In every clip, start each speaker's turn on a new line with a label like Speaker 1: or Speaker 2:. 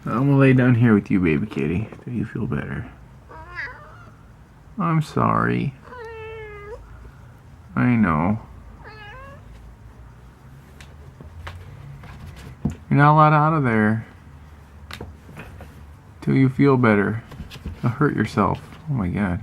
Speaker 1: I'm gonna lay down here with you, baby kitty, till you feel better. I'm sorry. I know. You're not allowed out of there till you feel better. You'll hurt yourself. Oh my god.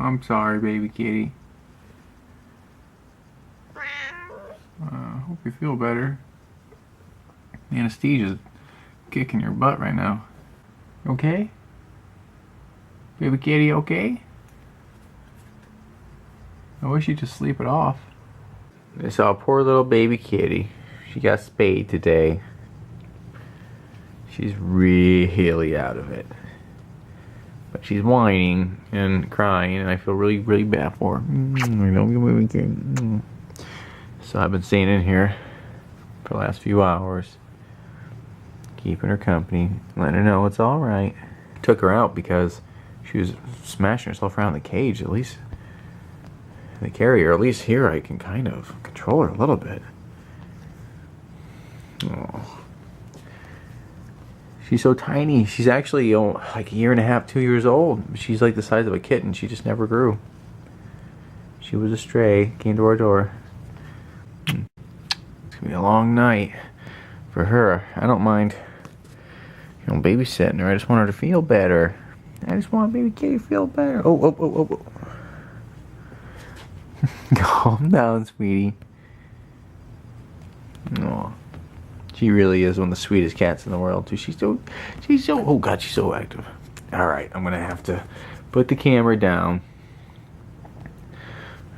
Speaker 1: I'm sorry, baby kitty. Hope you feel better. Anesthesia's kicking your butt right now. Okay? Baby kitty, okay? I wish you'd just sleep it off. I saw a poor little baby kitty. She got spayed today. She's really out of it. But she's whining and crying, and I feel really, really bad for her. I don't get baby kitty. So I've been staying in here for the last few hours, keeping her company, letting her know it's alright. Took her out because she was smashing herself around the cage. At least the carrier, at least here I can kind of control her a little bit. Oh. She's so tiny. She's actually like a year and a half, 2 years old. She's like the size of a kitten. She just never grew. She was a stray, came to our door. It's gonna be a long night for her. I don't mind, babysitting her. I just want her to feel better. I just want baby kitty to feel better. Oh. Calm down, sweetie. Aw. She really is one of the sweetest cats in the world, too. She's so, oh God, she's so active. Alright, I'm gonna have to put the camera down.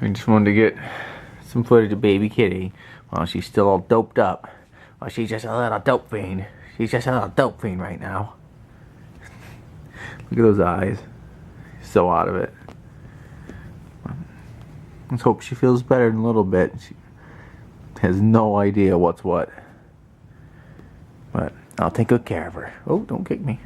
Speaker 1: I just wanted to get some footage of baby kitty while she's still all doped up. While she's just a little dope fiend. She's just a little dope fiend right now. Look at those eyes. She's so out of it. Let's hope she feels better in a little bit. She has no idea what's what. But I'll take good care of her. Oh, don't kick me.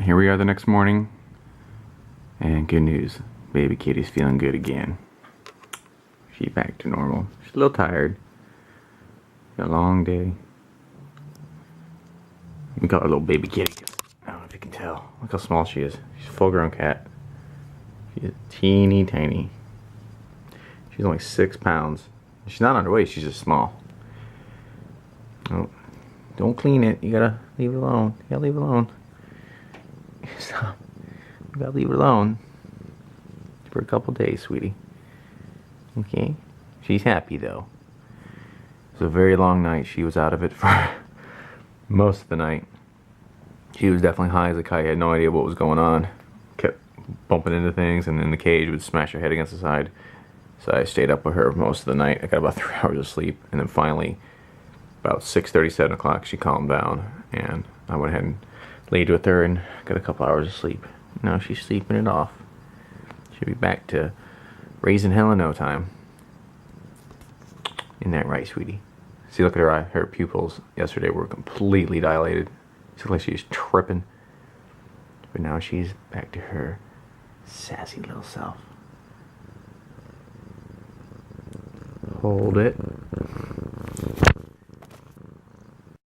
Speaker 1: Here we are the next morning, and good news, baby kitty's feeling good again. She's back to normal. She's a little tired. Got a long day. We call her little baby kitty. I don't know if you can tell. Look how small she is. She's a full-grown cat. She's teeny tiny. She's only 6 pounds. She's not underweight, she's just small. Oh, don't clean it. You gotta leave it alone. You gotta leave it alone. Stop. You gotta leave it alone for a couple days, sweetie. Okay? She's happy though. It was a very long night. She was out of it for most of the night. She was definitely high as a kite. Had no idea what was going on. Kept bumping into things, and in the cage would smash her head against the side. So I stayed up with her most of the night. I got about 3 hours of sleep, and then finally, about 6:30, 7 o'clock, she calmed down, and I went ahead and laid with her and got a couple hours of sleep. Now she's sleeping it off. She'll be back to raising hell in no time. Isn't that right, sweetie? See, look at her eye. Her pupils yesterday were completely dilated. She looked like she was tripping. But now she's back to her sassy little self. Hold it.